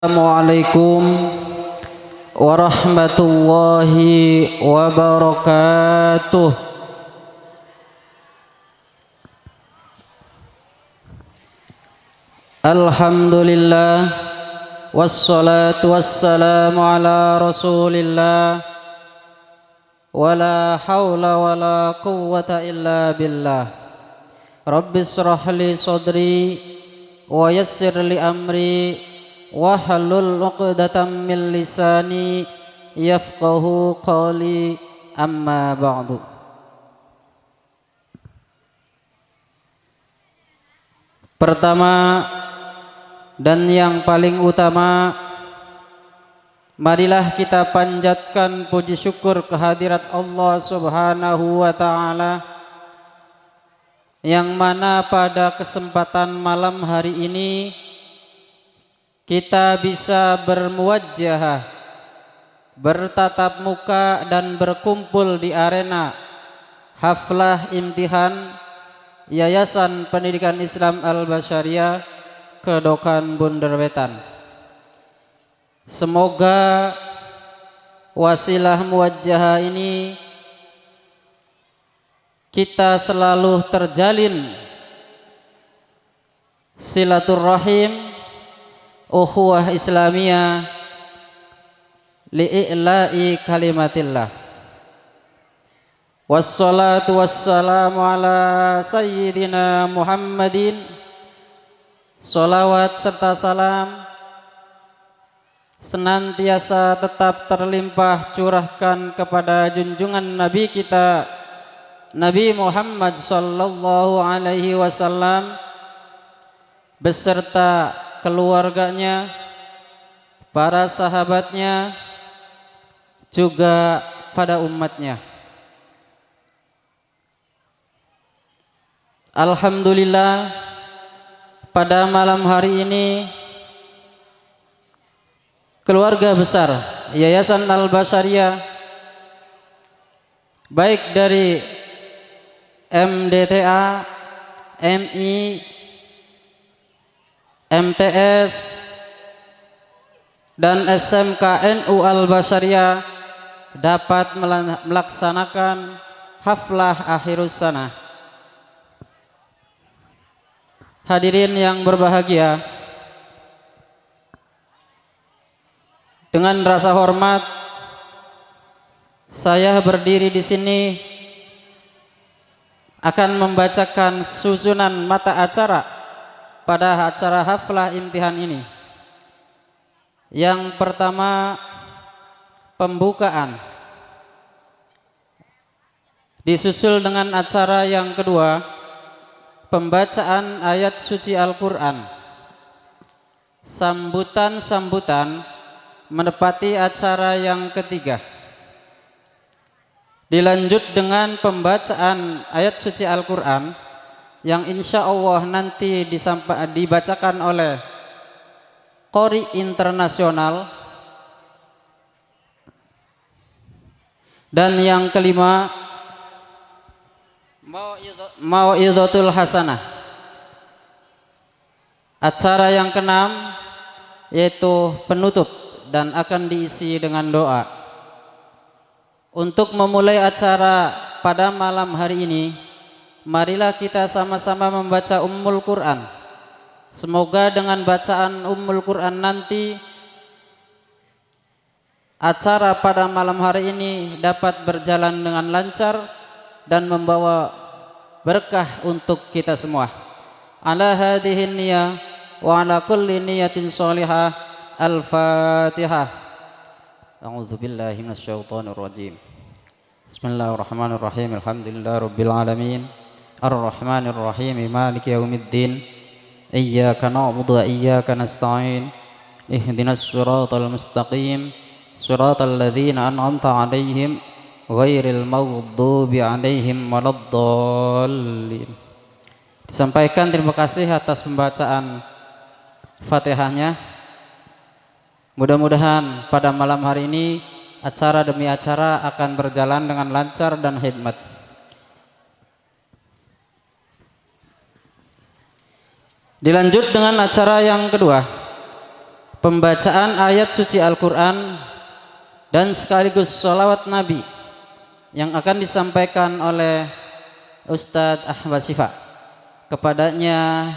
Assalamualaikum warahmatullahi wabarakatuh. Alhamdulillah wassalatu wassalamu ala rasulillah wala hawla wala quwwata illa billah. Rabbis shrah li sadri wa yassir li amri wahlul 'uqdatam min lisani yafqahu qawli, amma ba'du. Pertama dan yang paling utama, marilah kita panjatkan puji syukur kehadirat Allah Subhanahu wa ta'ala, yang mana pada kesempatan malam hari ini kita bisa bermuwajjahah, bertatap muka dan berkumpul di arena haflah imtihan Yayasan Pendidikan Islam Al-Basyariah Kedokan Bunderwetan. Semoga wasilah muwajjahah ini kita selalu terjalin silaturrahim, ukhuwah Islamiyah, li'i'la'i kalimatillah. Wassalatu wassalamu ala sayyidina Muhammadin. Salawat serta salam senantiasa tetap terlimpah curahkan kepada junjungan Nabi kita, Nabi Muhammad sallallahu alaihi wasallam, beserta keluarganya, para sahabatnya, juga pada umatnya. Alhamdulillah, pada malam hari ini keluarga besar Yayasan Al-Basyariah, baik dari MDTA, MI, MTS dan SMK NU Al-Basyariah dapat melaksanakan haflah akhirus sanah. Hadirin yang berbahagia, dengan rasa hormat saya berdiri di sini akan membacakan susunan mata acara pada acara haflah imtihan ini. Yang pertama, pembukaan, disusul dengan acara yang kedua, pembacaan ayat suci Al-Quran. Sambutan-sambutan menepati acara yang ketiga. Dilanjut dengan pembacaan ayat suci Al-Quran yang insya Allah nanti dibacakan oleh Qori internasional. Dan yang kelima, Mau'izatul Hasanah. Acara yang keenam yaitu penutup dan akan diisi dengan doa. Untuk memulai acara pada malam hari ini, marilah kita sama-sama membaca Ummul Quran. Semoga dengan bacaan Ummul Quran nanti acara pada malam hari ini dapat berjalan dengan lancar dan membawa berkah untuk kita semua. Ala hadhihi niyah wa ala kulli niyatin sholihah. Al-Fatihah. A'udzu billahi minasyaitonir rajim. Bismillahirrahmanirrahim. Alhamdulillahirabbil alamin. Arrahmanir rahim. Maliki yaumiddin. Iyyaka na'budu wa iyyaka nasta'in. Ihdinas siratal mustaqim. Siratal ladzina an'amta 'alaihim ghairil maghdubi 'alaihim waladdallin. Disampaikan terima kasih atas pembacaan Fatihahnya. Mudah-mudahan pada malam hari ini acara demi acara akan berjalan dengan lancar dan hikmat. Dilanjut dengan acara yang kedua, pembacaan ayat suci Al-Quran dan sekaligus sholawat Nabi yang akan disampaikan oleh Ustadz Ahmad Syifa. Kepadanya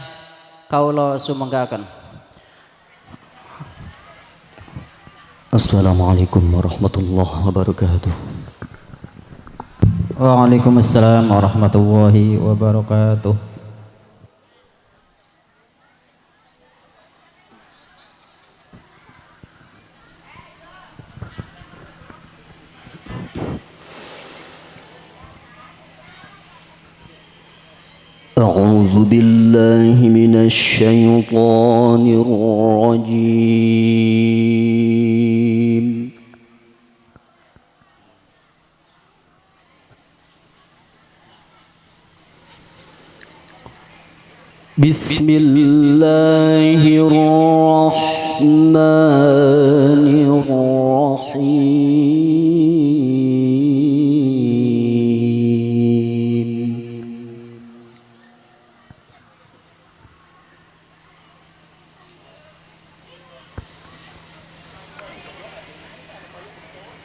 kaulo sumanggaken. Assalamualaikum warahmatullahi wabarakatuh. Waalaikumsalam warahmatullahi wabarakatuh. A'udzu billahi minasy syaithanir rajim. Bismillahirrahmanirrahim.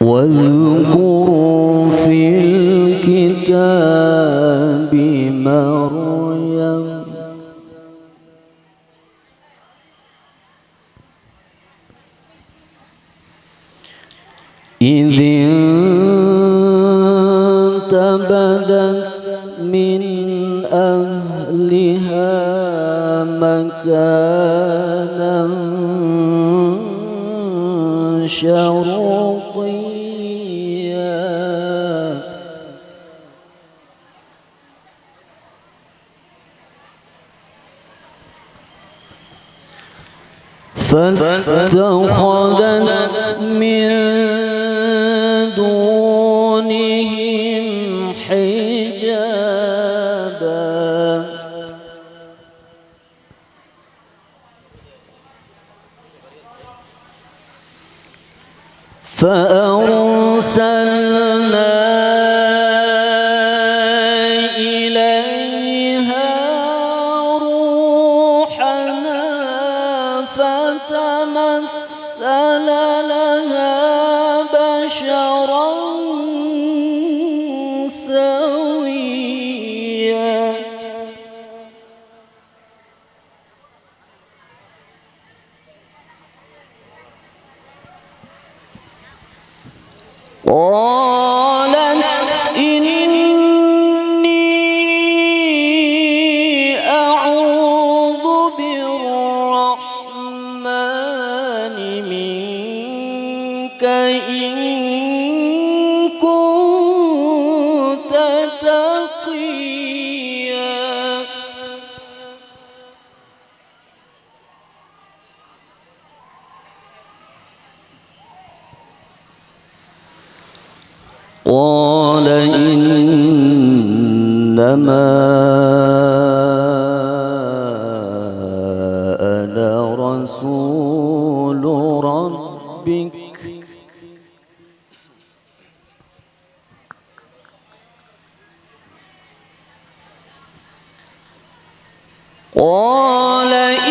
واذكر في الكتاب مريم إذ انتبذت من أهلها مكانا شرقيا فاتخذت من دونهم حجابا فأرسلنا إليها روحنا فتمثل لها بشرا سويا قالت إني أعوذ بالرحمن منك إن كنت تقيا قال إنما أنا رسول ربك قال إنما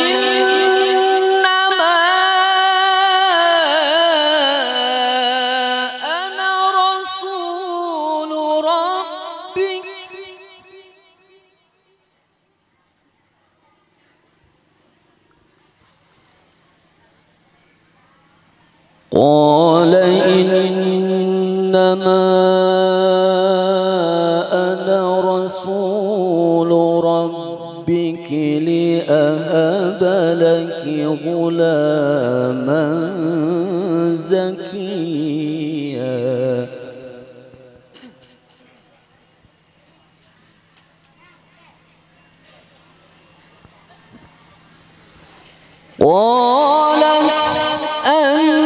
أنا رسول ربك قال إنما أنا رسول ربك لأهب لك غلاما زكيا قالت أنى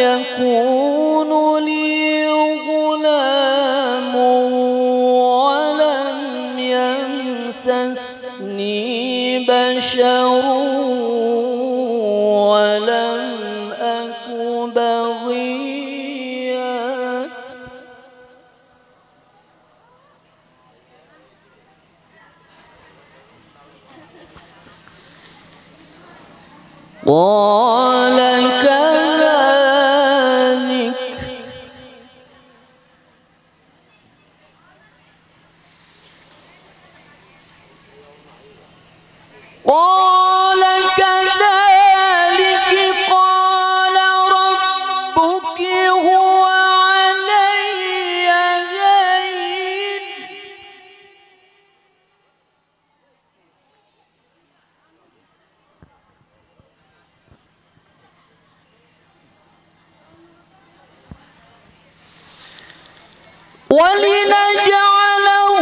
يكون لي غلام ولم يمسسني بشر ولم قال كذلك قال كذلك قال ربك هو علي هين ولنجعله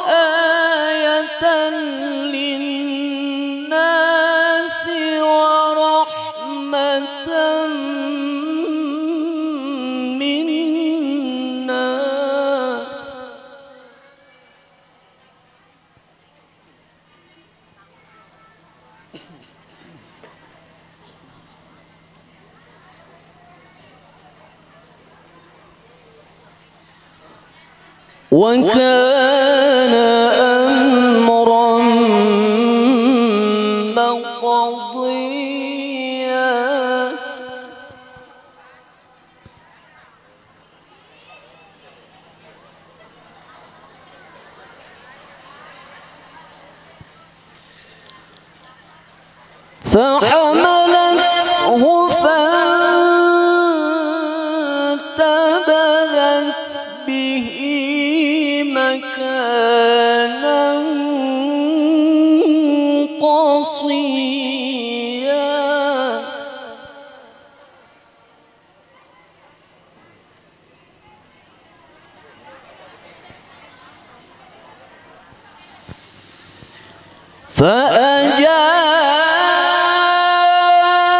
آية للناس ورحمة منا وكان أمرا مقضيا فحملته فانتبذت به مكانا قصيا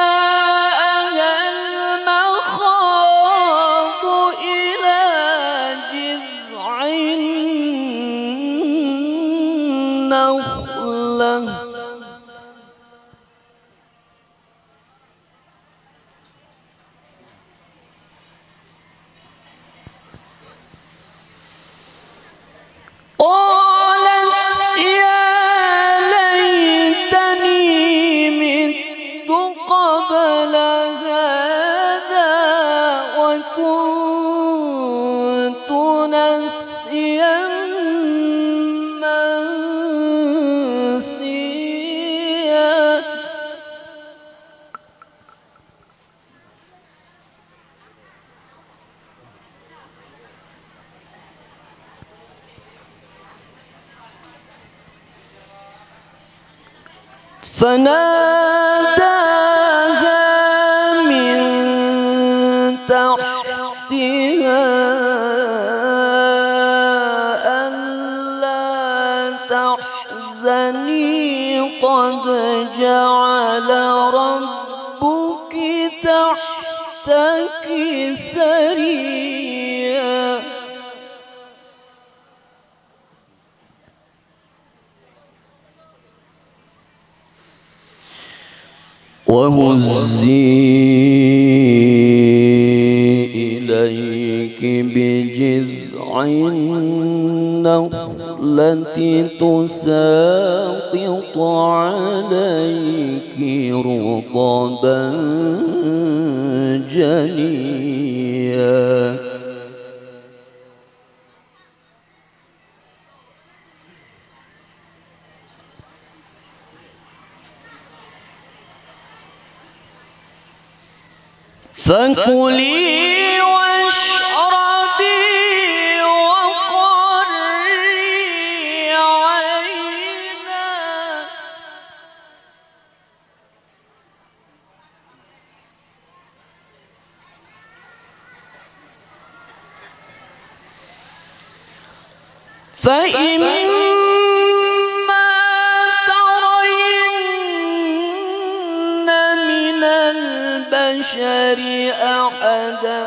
فأجاءها المخاض إلى جذع النخلة قالت يا ليتني مت قبل هذا وكنت نسيا منسيا فناداها من تحتها ألا تحزني قد جعل ربك تحتك سريا وهزي إليك بجذع النخلة تساقط عليك رطبا جنيا فكلي واشربي وقري عينا فإما ترين من البشر أحدا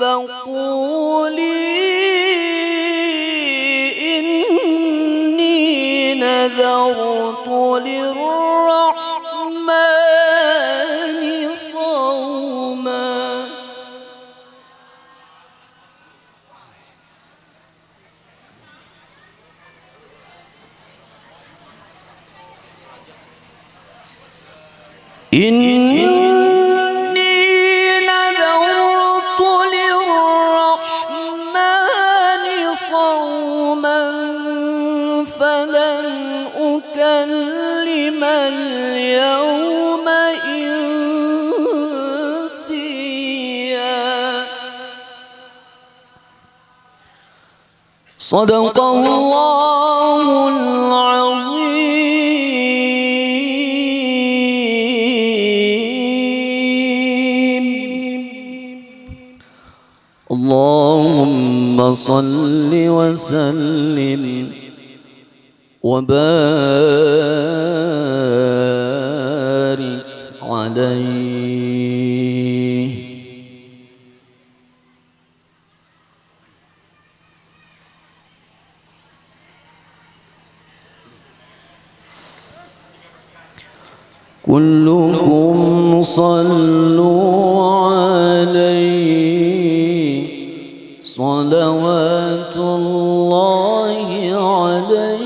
فقولي إني نذرت للرحمن صوما إني نذرت للرحمن صوما فلن أكلم اليوم إنسيا. صدق الله العظيم. اللهم صل وسلم وبارك عليه. كلكم صلوا عليه صلوات الله عليه.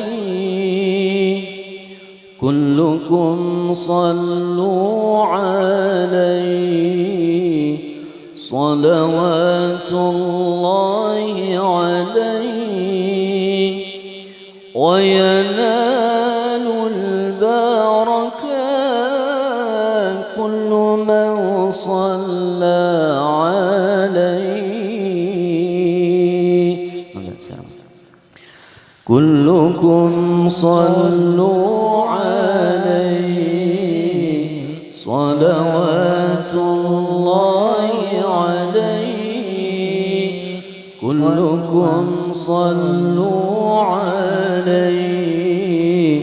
كلكم صلوا عليه صلوات الله عليه. وينال البركات كل من صلى عليه. كلكم صلوا عليه صلوات الله عليه. كلكم صلوا عليه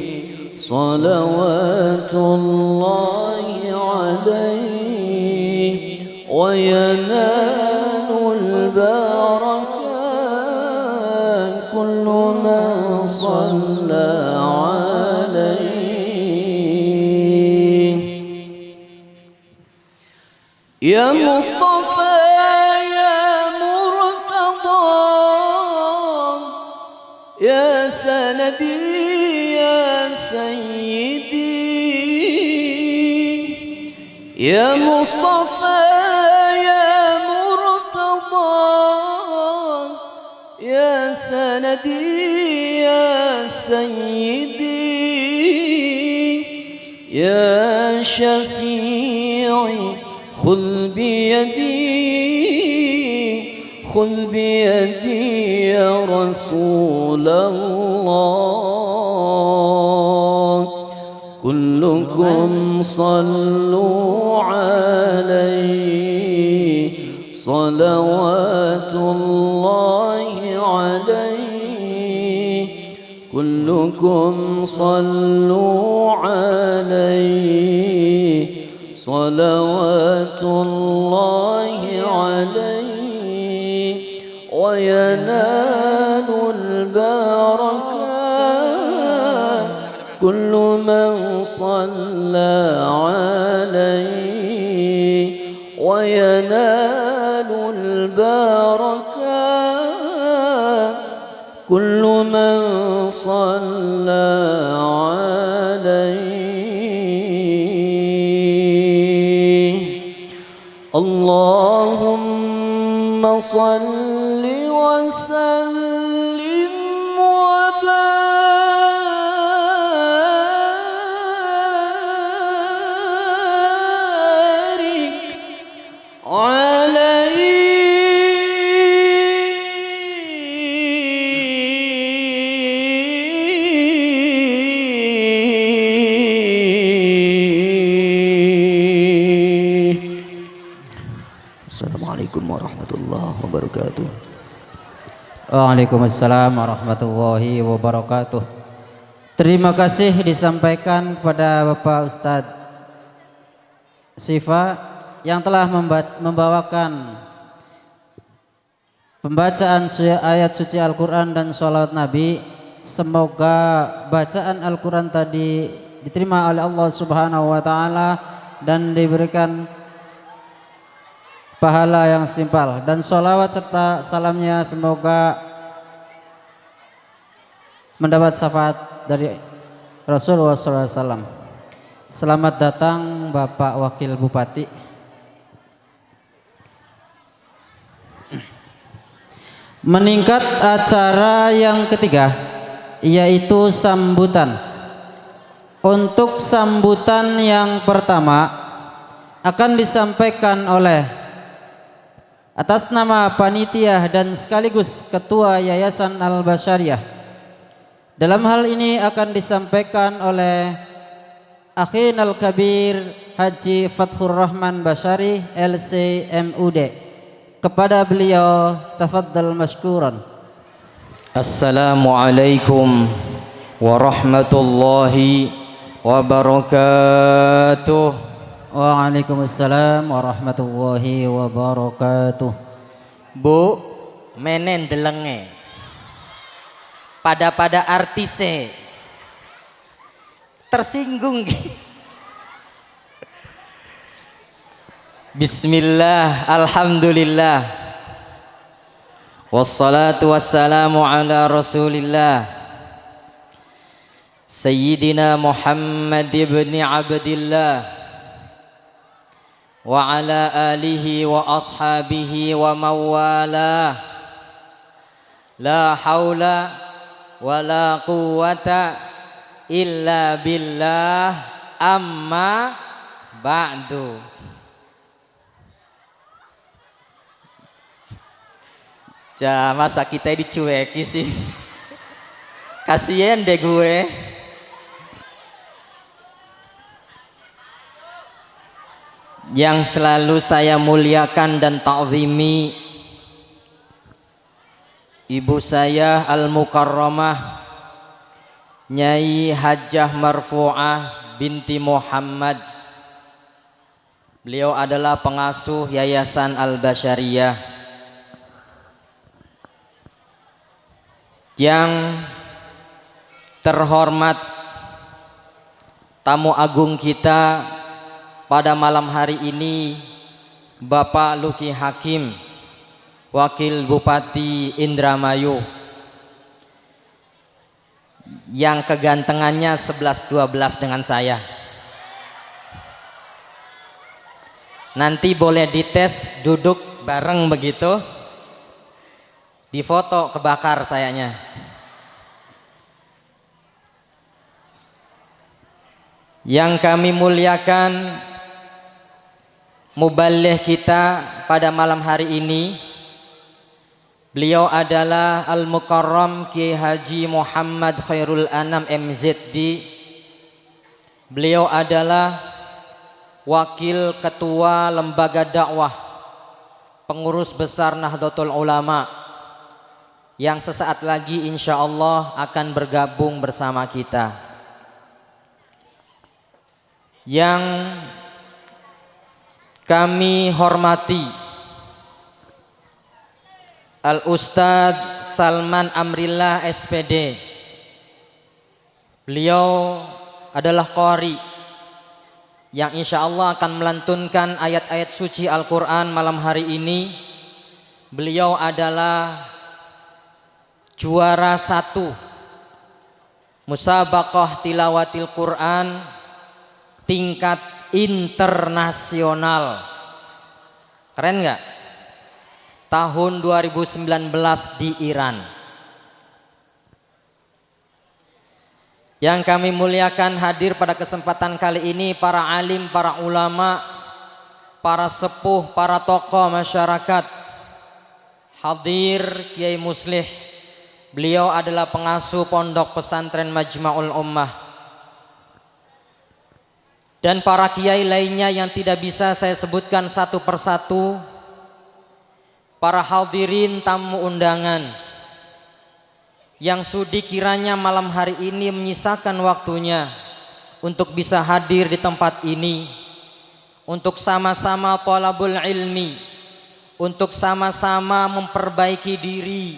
صلوات الله عليه. وينال البركات كل من صلى عليه. يا مصطفى يا مرتضى يا سندي يا سيدي. يا مصطفى يا مرتضى يا سندي يا سيدي. يا شفيعي خذ بيدي خذ بيدي يا رسول الله. كلكم صلوا عليه صلوات الله عليه. كلكم صلوا عليه صلوات الله عليه. وينال البركات كل من صلى عليه. وينال البركات كل من صلى عليه. اللهم صل وسلم وبارك عليه. Assalamualaikum warahmatullahi wabarakatuh. Waalaikumsalam warahmatullahi wabarakatuh. Terima kasih disampaikan kepada Bapak Ustadz Syifa yang telah membawakan pembacaan ayat suci Al-Quran dan sholawat Nabi. Semoga bacaan Al-Quran tadi diterima oleh Allah Subhanahu wa Ta'ala dan diberikan pahala yang setimpal, dan sholawat serta salamnya semoga mendapat syafaat dari Rasulullah SAW. Selamat datang Bapak Wakil Bupati. Meningkat acara yang ketiga, yaitu sambutan. Untuk sambutan yang pertama akan disampaikan oleh atas nama panitia dan sekaligus Ketua Yayasan Al-Basyariah. Dalam hal ini akan disampaikan oleh Akhin Al-Kabir Haji Fathur Rahman Basyari LCMUD. Kepada beliau tafaddal mashkuran. Assalamualaikum warahmatullahi wabarakatuh. Waalaikumsalam warahmatullahi wabarakatuh. Bu, menen delenge. Pada artise tersinggung. Bismillah, alhamdulillah, wassalatu wassalamu ala rasulillah Sayyidina Muhammad ibn Abdillah wa ala alihi wa ashabihi wa mawalah. La hawla wa la quwata illa billah, amma ba'du. Masa kita dicueki sih? Kasian deh gue. Yang selalu saya muliakan dan ta'zimi, ibu saya Al-Mukarramah Nyai Hajjah Marfu'ah binti Muhammad. Beliau adalah pengasuh Yayasan Al-Basyariah. Yang terhormat tamu agung kita pada malam hari ini, Bapak Luki Hakim, Wakil Bupati Indramayu, yang kegantengannya 11-12 dengan saya. Nanti boleh dites duduk bareng begitu, difoto kebakar sayanya. Yang kami muliakan, muballigh kita pada malam hari ini, beliau adalah Al-Mukarram Kiai Haji Muhammad Khairul Anam MZD. Beliau adalah Wakil Ketua Lembaga Dakwah Pengurus Besar Nahdlatul Ulama, yang sesaat lagi insya Allah akan bergabung bersama kita. Yang kami hormati Al-Ustadz Salman Amrillah SPD. Beliau adalah qari yang insya Allah akan melantunkan ayat-ayat suci Al-Quran malam hari ini. Beliau adalah juara 1 Musabaqah Tilawatil Quran tingkat internasional. Keren nggak? Tahun 2019 di Iran. Yang kami muliakan hadir pada kesempatan kali ini para alim, para ulama, para sepuh, para tokoh masyarakat. Hadir Kiai Muslih. Beliau adalah pengasuh Pondok Pesantren Majma'ul Ummah. Dan para kiai lainnya yang tidak bisa saya sebutkan satu persatu. Para hadirin tamu undangan yang sudi kiranya malam hari ini menyisakan waktunya untuk bisa hadir di tempat ini, untuk sama-sama thalabul ilmi, untuk sama-sama memperbaiki diri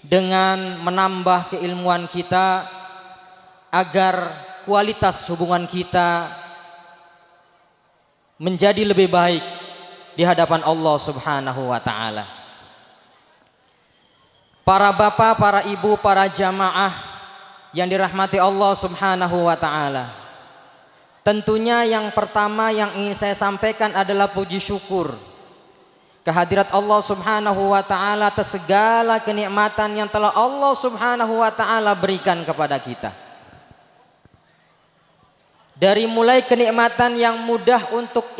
dengan menambah keilmuan kita agar kualitas hubungan kita menjadi lebih baik di hadapan Allah Subhanahu wa taala. Para bapak, para ibu, para jamaah yang dirahmati Allah Subhanahu wa taala. Tentunya yang pertama yang ingin saya sampaikan adalah puji syukur kehadirat Allah Subhanahu wa taala atas segala kenikmatan yang telah Allah Subhanahu wa taala berikan kepada kita. Dari mulai kenikmatan yang mudah untuk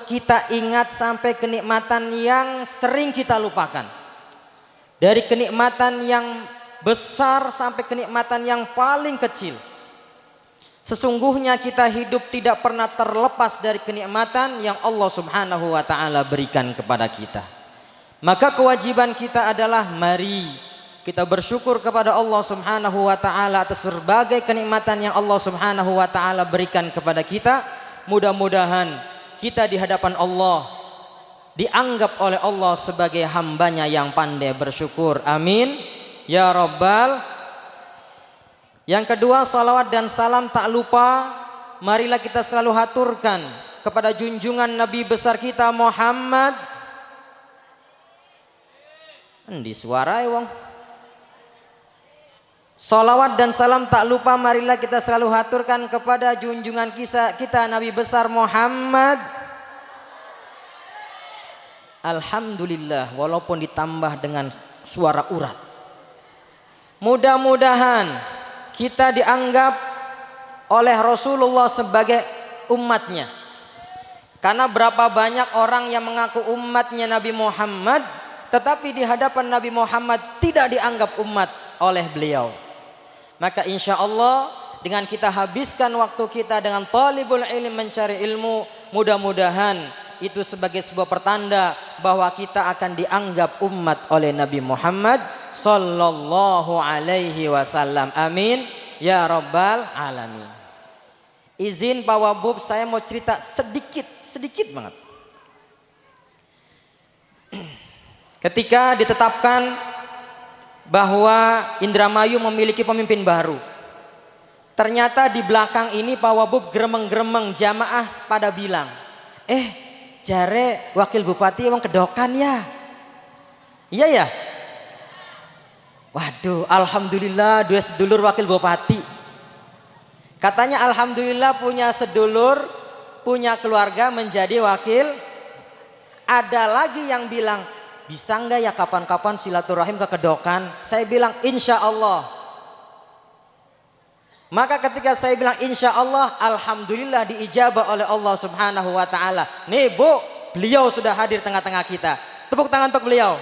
kita ingat sampai kenikmatan yang sering kita lupakan. Dari kenikmatan yang besar sampai kenikmatan yang paling kecil. Sesungguhnya kita hidup tidak pernah terlepas dari kenikmatan yang Allah Subhanahu wa taala berikan kepada kita. Maka kewajiban kita adalah mari kita bersyukur kepada Allah Subhanahu wa taala atas berbagai kenikmatan yang Allah Subhanahu wa taala berikan kepada kita. Mudah-mudahan kita di hadapan Allah dianggap oleh Allah sebagai hambanya yang pandai bersyukur. Amin ya rabbal. Yang kedua, salawat dan salam tak lupa marilah kita selalu haturkan kepada junjungan Nabi besar kita Muhammad. Endi suara wong. Salawat dan salam tak lupa marilah kita selalu haturkan kepada junjungan kita Nabi besar Muhammad. Alhamdulillah, walaupun ditambah dengan suara urat. Mudah-mudahan kita dianggap oleh Rasulullah sebagai umatnya. Karena berapa banyak orang yang mengaku umatnya Nabi Muhammad, tetapi di hadapan Nabi Muhammad tidak dianggap umat oleh beliau. Maka insya Allah dengan kita habiskan waktu kita dengan talibul ilm mencari ilmu, mudah-mudahan itu sebagai sebuah pertanda bahwa kita akan dianggap umat oleh Nabi Muhammad sallallahu alaihi wasallam. Amin ya rabbal alamin. Izin Pak Wabub, saya mau cerita sedikit banget. Ketika ditetapkan bahwa Indramayu memiliki pemimpin baru, ternyata di belakang ini Pak Wabub gremeng-gremeng jamaah pada bilang, jare wakil bupati emang kedokan ya. Iya ya. Waduh, alhamdulillah dua sedulur wakil bupati. Katanya alhamdulillah punya sedulur, punya keluarga menjadi wakil. Ada lagi yang bilang, bisa enggak ya kapan-kapan silaturahim ke kedokan? Saya bilang insya Allah. Maka ketika saya bilang insya Allah, alhamdulillah diijabah oleh Allah Subhanahu wa taala. Nih Bu, beliau sudah hadir tengah-tengah kita. Tepuk tangan untuk beliau.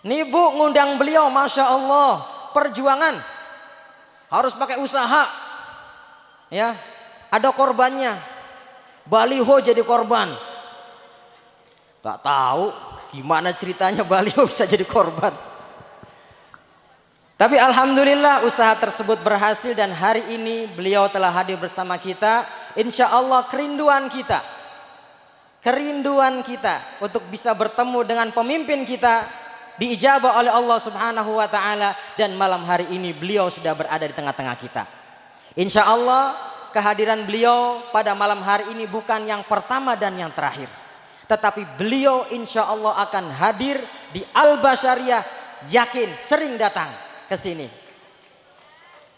Nih Bu, ngundang beliau, masya Allah, perjuangan harus pakai usaha, ya, ada korbannya. Baliho jadi korban. Gak tahu gimana ceritanya baliho bisa jadi korban. Tapi alhamdulillah usaha tersebut berhasil dan hari ini beliau telah hadir bersama kita. Insya Allah kerinduan kita untuk bisa bertemu dengan pemimpin kita diijabah oleh Allah Subhanahu wa taala, dan malam hari ini beliau sudah berada di tengah-tengah kita. Insya Allah kehadiran beliau pada malam hari ini bukan yang pertama dan yang terakhir, tetapi beliau insya Allah akan hadir di Al-Basyariah, yakin sering datang ke sini.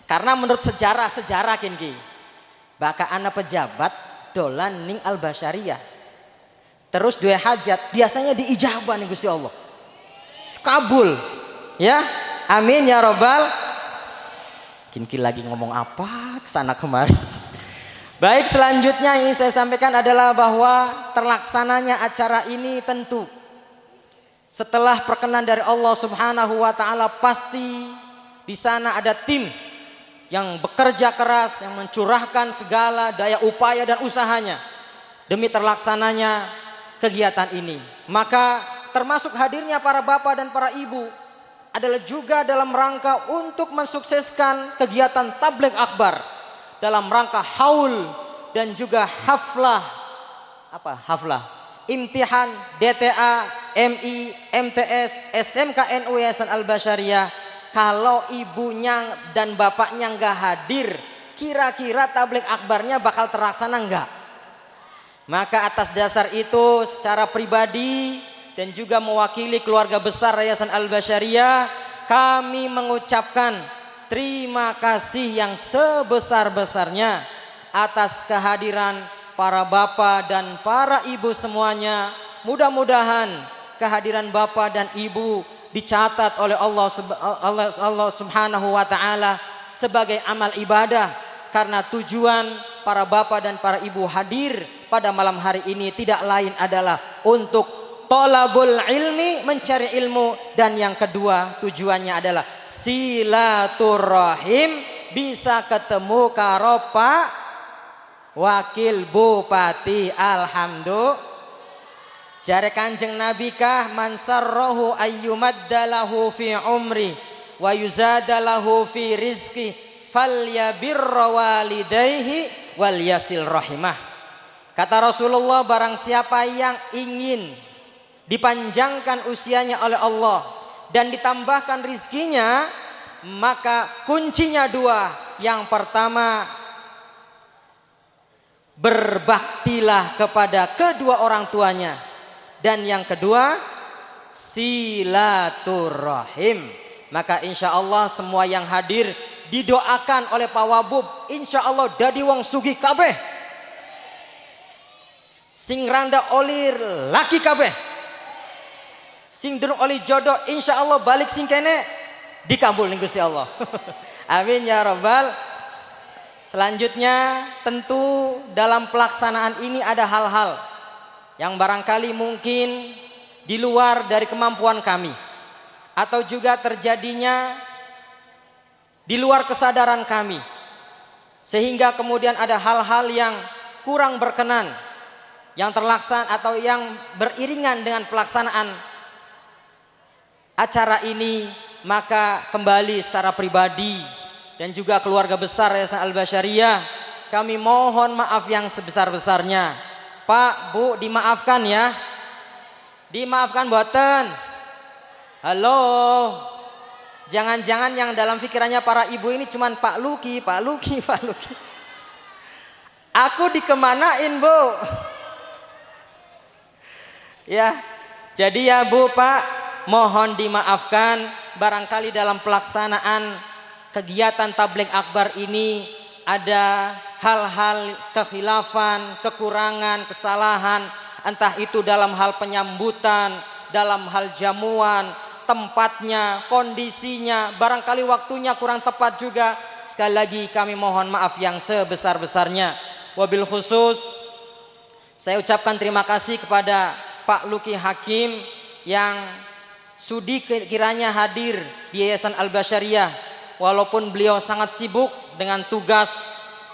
Karena menurut sejarah kinki, baka anak pejabat dolan ning Al-Basyariah, terus dua hajat biasanya diijabah nih Gusti Allah, kabul ya, amin ya robbal. Kinki lagi ngomong apa kesana kemari. Baik, selanjutnya yang ingin saya sampaikan adalah bahwa terlaksananya acara ini tentu setelah perkenan dari Allah Subhanahu wa taala. Pasti di sana ada tim yang bekerja keras, yang mencurahkan segala daya upaya dan usahanya demi terlaksananya kegiatan ini. Maka termasuk hadirnya para bapak dan para ibu adalah juga dalam rangka untuk mensukseskan kegiatan tabligh akbar dalam rangka haul dan juga haflah imtihan DTA, MI, MTS, SMKNU Yayasan Al-Basyariah. Kalau ibunya dan bapaknya nggak hadir, kira-kira tabligh akbarnya bakal terlaksana nggak? Maka atas dasar itu secara pribadi dan juga mewakili keluarga besar Yayasan Al-Basyariah, kami mengucapkan terima kasih yang sebesar-besarnya atas kehadiran para bapak dan para ibu semuanya. Mudah-mudahan kehadiran bapak dan ibu dicatat oleh Allah Subhanahu wa taala sebagai amal ibadah, karena tujuan para bapak dan para ibu hadir pada malam hari ini tidak lain adalah untuk thalabul ilmi, mencari ilmu, dan yang kedua tujuannya adalah silaturahim, bisa ketemu karo Pak Wakil Bupati. Alhamdulillah. Jare Kanjeng Nabi kah, man sarrahu ayyumaddalahu fi umri wa yuzadalahu fi rizqi falyabirra walidayhi wal yasil rahimah. Kata Rasulullah, barang siapa yang ingin dipanjangkan usianya oleh Allah dan ditambahkan rizkinya, maka kuncinya dua. Yang pertama, berbaktilah kepada kedua orang tuanya, dan yang kedua, silaturahim. Maka insya Allah semua yang hadir didoakan oleh Pak Wabub, insya Allah dadi wong sugih kabeh, sing randa olir laki kabeh, sing durung oli jodoh insya Allah balik sing kene dikabul ning Gusti Allah. Amin ya rabbal. Selanjutnya tentu dalam pelaksanaan ini ada hal-hal yang barangkali mungkin di luar dari kemampuan kami, atau juga terjadinya di luar kesadaran kami, sehingga kemudian ada hal-hal yang kurang berkenan yang terlaksana atau yang beriringan dengan pelaksanaan acara ini. Maka kembali secara pribadi dan juga keluarga besar Yayasan Al-Basyariah, kami mohon maaf yang sebesar-besarnya. Pak, Bu, dimaafkan ya. Dimaafkan boten. Halo. Jangan-jangan yang dalam pikirannya para ibu ini cuman Pak Luki, Pak Luki, Pak Luki. Aku dikemanain, Bu? Ya. Jadi ya Bu, Pak, mohon dimaafkan barangkali dalam pelaksanaan kegiatan tabligh akbar ini ada hal-hal kekhilafan, kekurangan, kesalahan, entah itu dalam hal penyambutan, dalam hal jamuan, tempatnya, kondisinya, barangkali waktunya kurang tepat juga. Sekali lagi kami mohon maaf yang sebesar-besarnya. Wabil khusus saya ucapkan terima kasih kepada Pak Luki Hakim yang sudi kiranya hadir di Yayasan Al-Basyariah, walaupun beliau sangat sibuk dengan tugas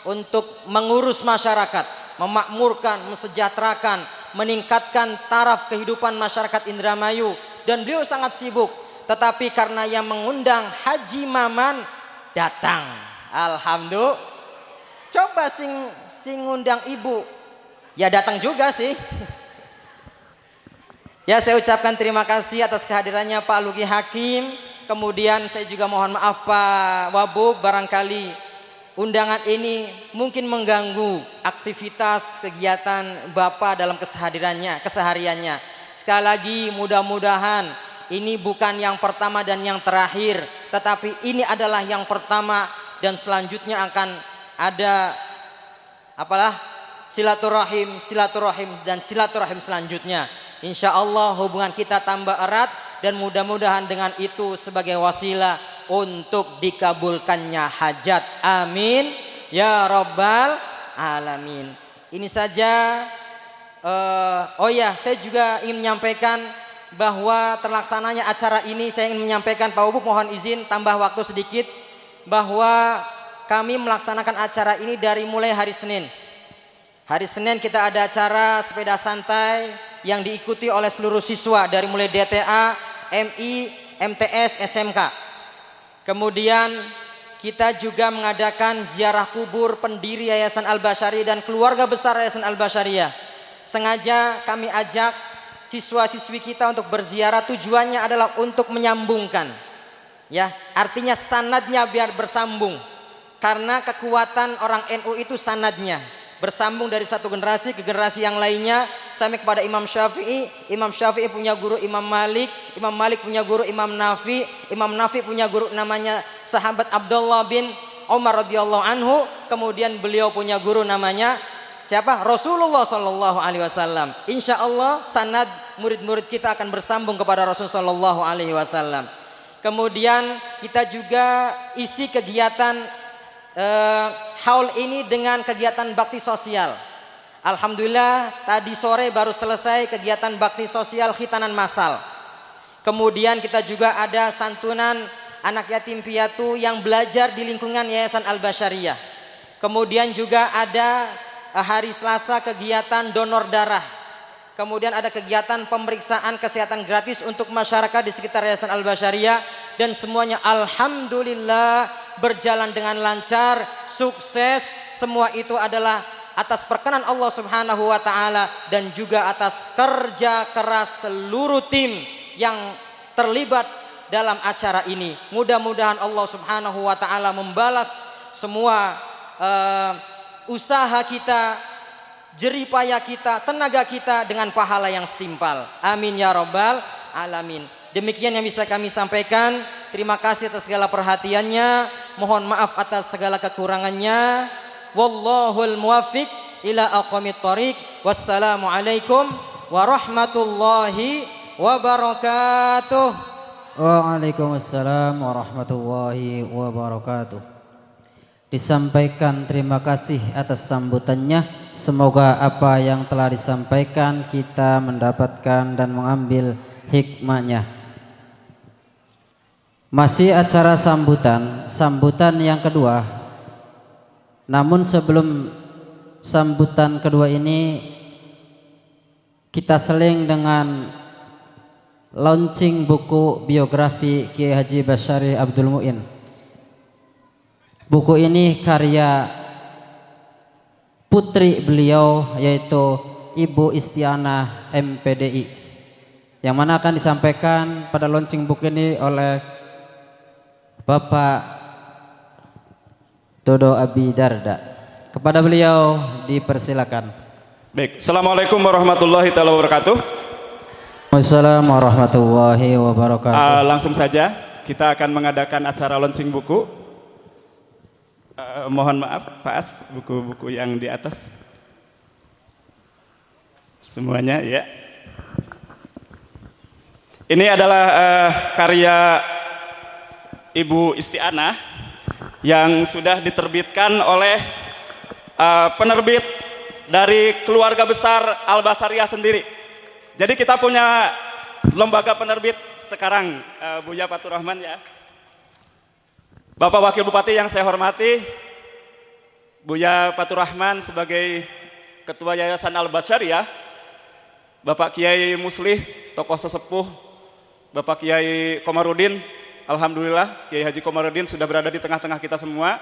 untuk mengurus masyarakat, memakmurkan, mesejahterakan, meningkatkan taraf kehidupan masyarakat Indramayu, dan beliau sangat sibuk. Tetapi karena yang mengundang Haji Maman datang, alhamdulillah. Coba sing ngundang ibu, ya datang juga sih. Ya, saya ucapkan terima kasih atas kehadirannya Pak Luki Hakim. Kemudian saya juga mohon maaf Pak Wabub, barangkali undangan ini mungkin mengganggu aktivitas kegiatan Bapak dalam kesehariannya. Sekali lagi mudah-mudahan ini bukan yang pertama dan yang terakhir, tetapi ini adalah yang pertama, dan selanjutnya akan ada silaturahim dan silaturahim selanjutnya. Insya Allah hubungan kita tambah erat, dan mudah-mudahan dengan itu sebagai wasilah untuk dikabulkannya hajat. Amin ya rabbal alamin. Ini saja. Saya juga ingin menyampaikan bahwa terlaksananya acara ini, saya ingin menyampaikan Pak Wabub, mohon izin tambah waktu sedikit, bahwa kami melaksanakan acara ini dari mulai hari Senin. Hari Senin kita ada acara sepeda santai yang diikuti oleh seluruh siswa dari mulai DTA, MI, MTS, SMK. Kemudian kita juga mengadakan ziarah kubur pendiri Yayasan Al-Basyariah dan keluarga besar Yayasan Al-Basyariah. Sengaja kami ajak siswa-siswi kita untuk berziarah, tujuannya adalah untuk menyambungkan. Ya, artinya sanadnya biar bersambung. Karena kekuatan orang NU itu sanadnya. bersambung dari satu generasi ke generasi yang lainnya sampai kepada Imam Syafi'i. Imam Syafi'i punya guru Imam Malik, Imam Malik punya guru Imam Nafi, Imam Nafi punya guru namanya sahabat Abdullah bin Umar radhiyallahu anhu. Kemudian beliau punya guru namanya siapa? Rasulullah sallallahu alaihi wasallam. Insya Allah sanad murid-murid kita akan bersambung kepada Rasulullah sallallahu alaihi wasallam. Kemudian kita juga isi kegiatan haul ini dengan kegiatan bakti sosial. Alhamdulillah tadi sore baru selesai kegiatan bakti sosial khitanan massal. Kemudian kita juga ada santunan anak yatim piatu yang belajar di lingkungan Yayasan Al-Basyariyah. Kemudian juga ada hari Selasa kegiatan donor darah. Kemudian ada kegiatan pemeriksaan kesehatan gratis untuk masyarakat di sekitar Yayasan Al-Basyariyah. Dan semuanya alhamdulillah berjalan dengan lancar, sukses. Semua itu adalah atas perkenan Allah Subhanahu wa taala dan juga atas kerja keras seluruh tim yang terlibat dalam acara ini. Mudah-mudahan Allah Subhanahu wa taala membalas semua usaha kita, jerih payah kita, tenaga kita dengan pahala yang setimpal. Amin ya rabbal alamin. Demikian yang bisa kami sampaikan. Terima kasih atas segala perhatiannya. Mohon maaf atas segala kekurangannya. Wallahul muwaffiq ila aqwamit thoriq. Wassalamualaikum warahmatullahi wabarakatuh. Waalaikumsalam warahmatullahi wabarakatuh. Disampaikan terima kasih atas sambutannya. Semoga apa yang telah disampaikan kita mendapatkan dan mengambil hikmahnya. Masih acara sambutan yang kedua. Namun sebelum sambutan kedua ini kita seling dengan launching buku biografi Kiai Haji Basyari Abdul Mu'in. Buku ini karya putri beliau yaitu Ibu Istianah MPDI, yang mana akan disampaikan pada launching buku ini oleh Bapak Dodo Abi Darda. Kepada beliau dipersilakan. Baik, Assalamualaikum warahmatullahi wabarakatuh. Wassalamualaikum warahmatullahi wabarakatuh. Langsung saja kita akan mengadakan acara launching buku. Mohon maaf Pak As, buku-buku yang di atas semuanya ya. Ini adalah karya Ibu Istianah yang sudah diterbitkan oleh penerbit dari keluarga besar Al-Basyariyah sendiri. Jadi kita punya lembaga penerbit sekarang, Buya Fatur Rahman ya. Bapak Wakil Bupati yang saya hormati, Buya Fatur Rahman sebagai Ketua Yayasan Al-Basyariyah, Bapak Kiai Muslih, tokoh sesepuh, Bapak Kiai Komarudin, alhamdulillah Kiai Haji Komarudin sudah berada di tengah-tengah kita semua.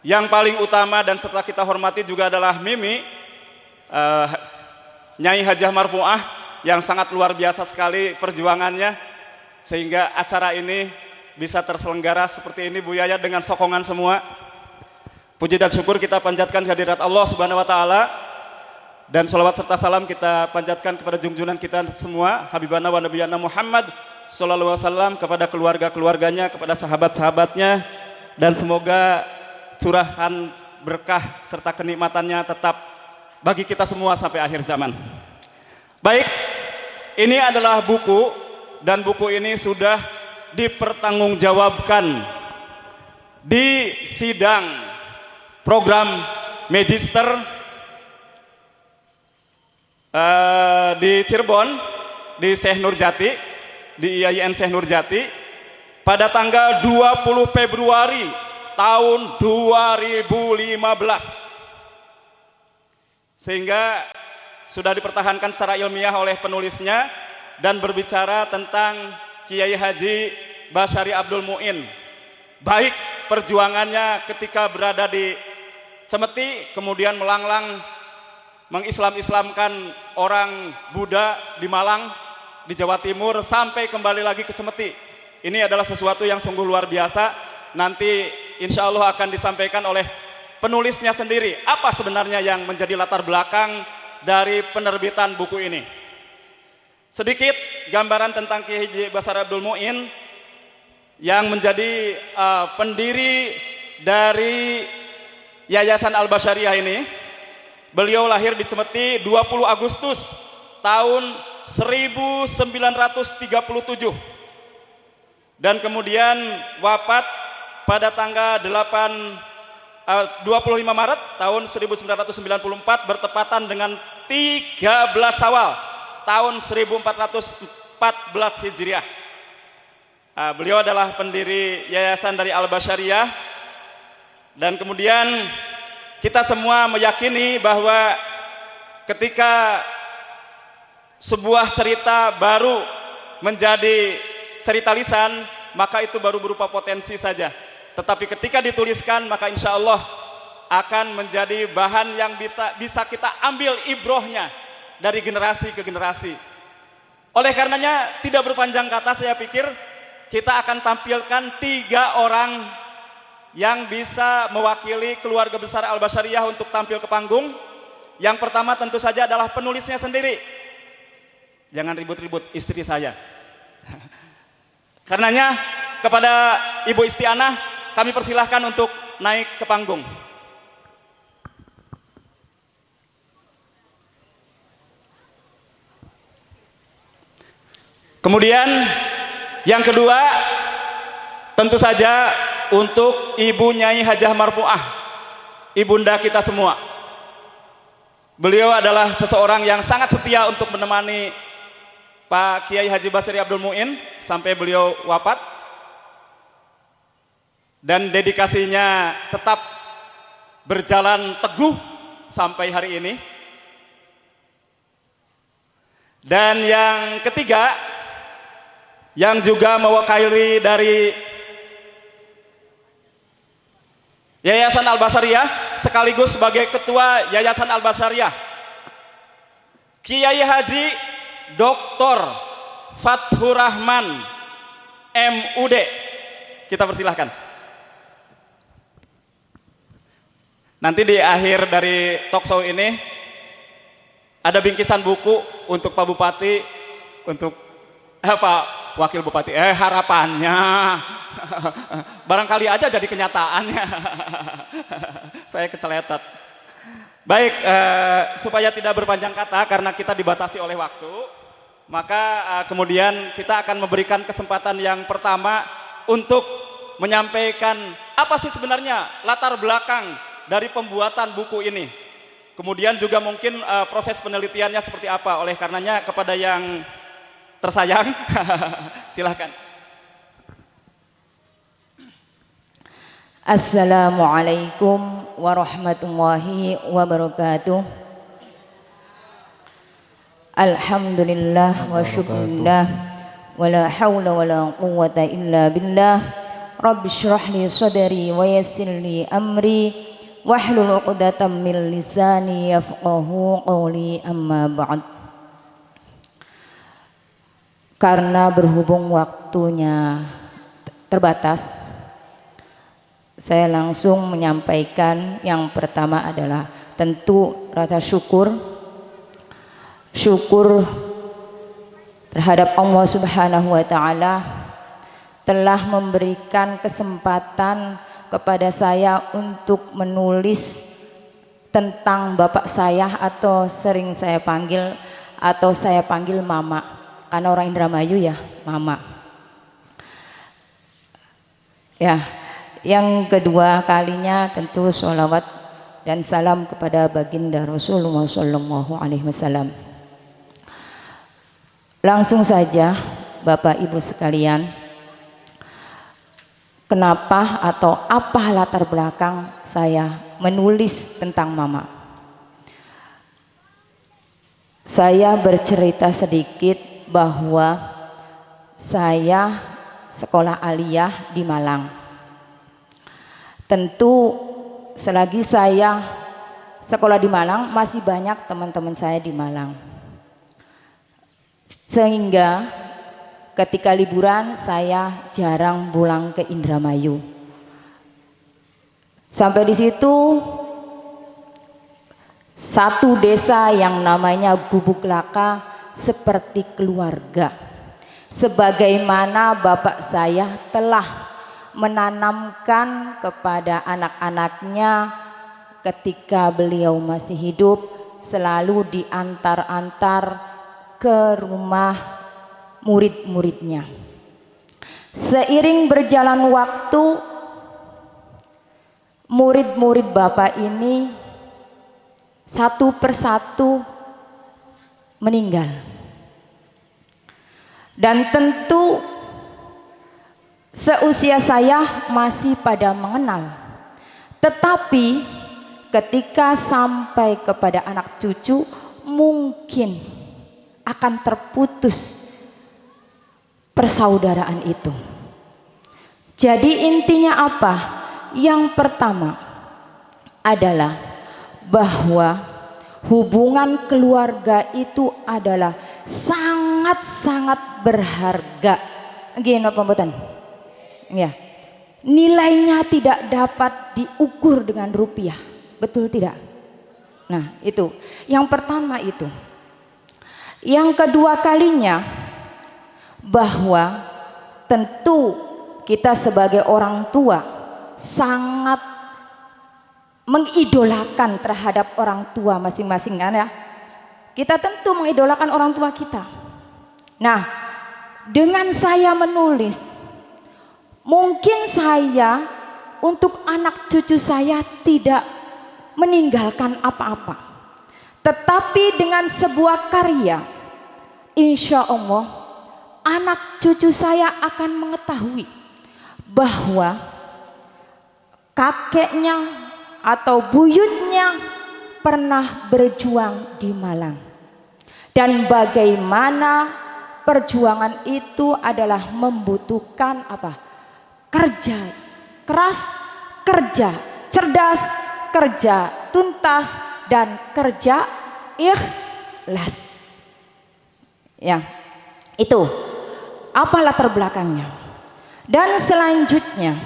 Yang paling utama dan serta kita hormati juga adalah Mimi, Nyai Hajah Marfuah yang sangat luar biasa sekali perjuangannya sehingga acara ini bisa terselenggara seperti ini Bu Yaya dengan sokongan semua. Puji dan syukur kita panjatkan kehadirat Allah Subhanahu wa taala dan sholawat serta salam kita panjatkan kepada junjungan kita semua Habibana wa Nabiyana Muhammad sallallahu alaihi wasallam, kepada keluarga-keluarganya, kepada sahabat-sahabatnya, dan semoga curahan berkah serta kenikmatannya tetap bagi kita semua sampai akhir zaman. Baik, ini adalah buku dan buku ini sudah dipertanggungjawabkan di sidang program Magister di Cirebon, di Syekh Nurjati, di IAIN Syekh Nurjati pada tanggal 20 Februari tahun 2015. Sehingga sudah dipertahankan secara ilmiah oleh penulisnya dan berbicara tentang Kiai Haji Basyari Abdul Mu'in. Baik perjuangannya ketika berada di Cemeti, kemudian melanglang mengislam-islamkan orang Buddha di Malang, di Jawa Timur, sampai kembali lagi ke Cemeti. Ini adalah sesuatu yang sungguh luar biasa. Nanti insya Allah akan disampaikan oleh penulisnya sendiri. Apa sebenarnya yang menjadi latar belakang dari penerbitan buku ini? Sedikit gambaran tentang Kiai Haji Basari Abdul Muin yang menjadi pendiri dari Yayasan Al-Basyariah ini. Beliau lahir di Cemeti 20 Agustus tahun 1937 dan kemudian wafat pada tanggal 25 Maret tahun 1994 bertepatan dengan 13 Syawal tahun 1414 Hijriah. Beliau adalah pendiri yayasan dari Al-Basyariah dan kemudian kita semua meyakini bahwa ketika sebuah cerita baru menjadi cerita lisan, maka itu baru berupa potensi saja. Tetapi ketika dituliskan, maka insya Allah akan menjadi bahan yang bisa kita ambil ibrohnya dari generasi ke generasi. Oleh karenanya, tidak berpanjang kata, saya pikir kita akan tampilkan 3 orang yang bisa mewakili keluarga besar Al-Basyariah untuk tampil ke panggung. Yang pertama tentu saja adalah penulisnya sendiri. Jangan ribut-ribut, istri saya. Karenanya kepada Ibu Istianah kami persilahkan untuk naik ke panggung. Kemudian yang kedua tentu saja untuk Ibu Nyai Hajah Marfuah, ibunda kita semua. Beliau adalah seseorang yang sangat setia untuk menemani Pak Kiai Haji Basri Abdul Muin sampai beliau wafat. Dan dedikasinya tetap berjalan teguh sampai hari ini. Dan yang ketiga, yang juga mewakili dari Yayasan Al-Basyariah sekaligus sebagai ketua Yayasan Al-Basyariah, Kiai Haji Dr. Fathur Rahman MUD. Kita persilahkan. Nanti di akhir dari talkshow ini ada bingkisan buku untuk Pak Bupati, untuk Pak Wakil Bupati. Harapannya barangkali aja jadi kenyataannya. Saya keceletot. Baik, supaya tidak berpanjang kata karena kita dibatasi oleh waktu, maka kemudian kita akan memberikan kesempatan yang pertama untuk menyampaikan apa sih sebenarnya latar belakang dari pembuatan buku ini. Kemudian juga mungkin proses penelitiannya seperti apa. Oleh karenanya kepada yang tersayang, silahkan. Assalamualaikum warahmatullahi wabarakatuh. Alhamdulillah wa syukurillah wa la hawla wa la quwwata illa billah. Rabbi shrah li sadri wa yassir li amri wahlul 'uqdatam min lisani yafqahu qawli, amma ba'd. Karena berhubung waktunya terbatas, saya langsung menyampaikan yang pertama adalah tentu rasa syukur terhadap Allah Subhanahu wa Ta'ala telah memberikan kesempatan kepada saya untuk menulis tentang bapak saya, atau sering saya panggil mama, karena orang Indramayu ya mama. Ya, yang kedua kalinya tentu sholawat dan salam kepada baginda Rasulullah Sallallahu Alaihi Wasallam. Langsung saja Bapak Ibu sekalian, kenapa atau apa latar belakang saya menulis tentang mama? Saya bercerita sedikit bahwa saya sekolah aliyah di Malang. Tentu selagi saya sekolah di Malang, masih banyak teman-teman saya di Malang. Sehingga ketika liburan saya jarang pulang ke Indramayu. Sampai di situ satu desa yang namanya Gubuk Laka seperti keluarga. Sebagaimana bapak saya telah menanamkan kepada anak-anaknya ketika beliau masih hidup, selalu diantar-antar ke rumah murid-muridnya. Seiring berjalan waktu, murid-murid bapak ini satu persatu meninggal. Dan tentu seusia saya masih pada mengenal. Tetapi ketika sampai kepada anak cucu, mungkin akan terputus persaudaraan itu. Jadi intinya apa? Yang pertama adalah bahwa hubungan keluarga itu adalah sangat-sangat berharga. Gini pembuatan. Ya. Nilainya tidak dapat diukur dengan rupiah. Betul tidak? Nah, itu. Yang pertama itu. Yang kedua kalinya bahwa tentu kita sebagai orang tua sangat mengidolakan terhadap orang tua masing-masing kan ya. Kita tentu mengidolakan orang tua kita. Nah, dengan saya menulis, mungkin saya untuk anak cucu saya tidak meninggalkan apa-apa. Tetapi dengan sebuah karya, insya Allah anak cucu saya akan mengetahui bahwa kakeknya atau buyutnya pernah berjuang di Malang, dan bagaimana perjuangan itu adalah membutuhkan apa? Kerja keras, kerja cerdas, kerja tuntas, dan kerja ikhlas. Ya, itu apa latar belakangnya. Dan selanjutnya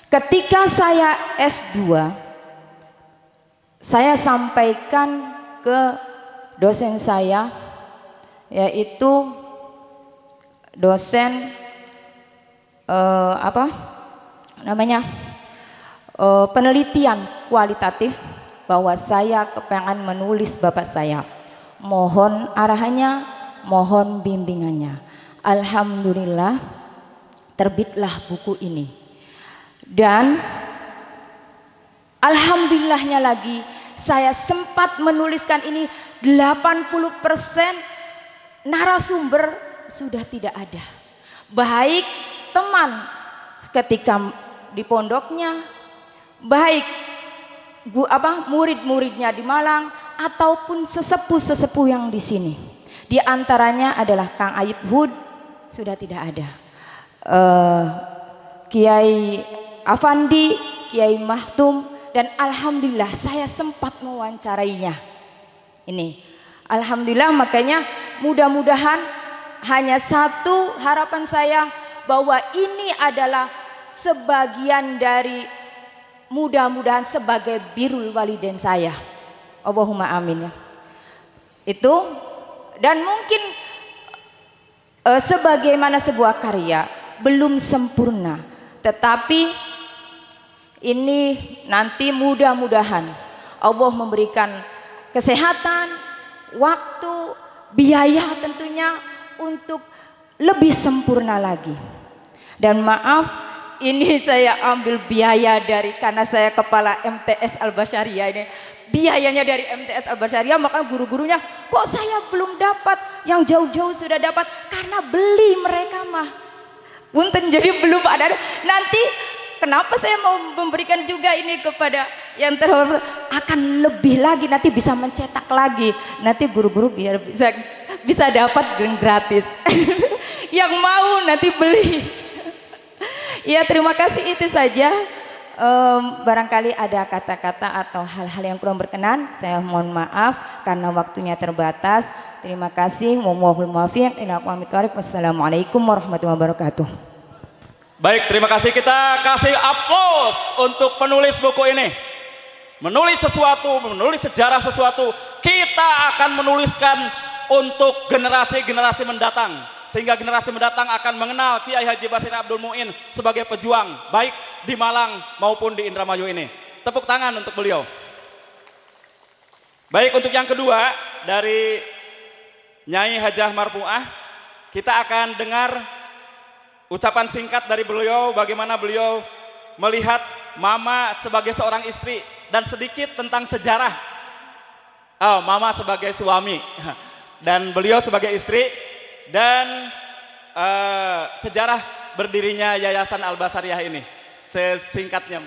ketika saya S2, saya sampaikan ke dosen saya, yaitu dosen penelitian kualitatif, bahwa saya kepengen menulis bapak saya. Mohon arahannya, mohon bimbingannya. Alhamdulillah terbitlah buku ini. Dan alhamdulillahnya lagi, saya sempat menuliskan ini 80% narasumber sudah tidak ada. Baik teman ketika di pondoknya, baik murid-muridnya di Malang, ataupun sesepuh-sesepuh yang di sini. Di antaranya adalah Kang Ayub Hud sudah tidak ada. Kiai Afandi, Kiai Mahtum, dan alhamdulillah saya sempat mewawancarainya. Ini alhamdulillah, makanya mudah-mudahan hanya satu harapan saya, bahwa ini adalah sebagian dari, mudah-mudahan sebagai birrul walidain saya. Allahumma amin ya. Itu, dan mungkin sebagaimana sebuah karya belum sempurna, tetapi ini nanti mudah-mudahan Allah memberikan kesehatan, waktu, biaya tentunya untuk lebih sempurna lagi. Dan maaf, ini saya ambil biaya dari, karena saya kepala MTS Al-Basyariah ini, biayanya dari MTS Al-Basyariah, maka guru-gurunya kok saya belum dapat, yang jauh-jauh sudah dapat, karena beli mereka mah. Punten, jadi belum ada. Nanti kenapa saya mau memberikan juga ini kepada yang terhormat, akan lebih lagi, nanti bisa mencetak lagi, nanti guru-guru biar bisa dapat gratis. Yang mau nanti beli. Ya, terima kasih, itu saja. Barangkali ada kata-kata atau hal-hal yang kurang berkenan, saya mohon maaf karena waktunya terbatas. Terima kasih. Wassalamualaikum warahmatullahi wabarakatuh. Baik, terima kasih. Kita kasih aplaus untuk penulis buku ini. Menulis sesuatu, menulis sejarah sesuatu, kita akan menuliskan untuk generasi-generasi mendatang. Sehingga generasi mendatang akan mengenal Kiai Haji Basir Abdul Muin sebagai pejuang, baik di Malang maupun di Indramayu ini. Tepuk tangan untuk beliau. Baik, untuk yang kedua dari Nyai Hajah Marpuah, kita akan dengar ucapan singkat dari beliau, bagaimana beliau melihat mama sebagai seorang istri dan sedikit tentang sejarah mama sebagai suami dan beliau sebagai istri dan sejarah berdirinya Yayasan Al-Basariyah ini sesingkatnya.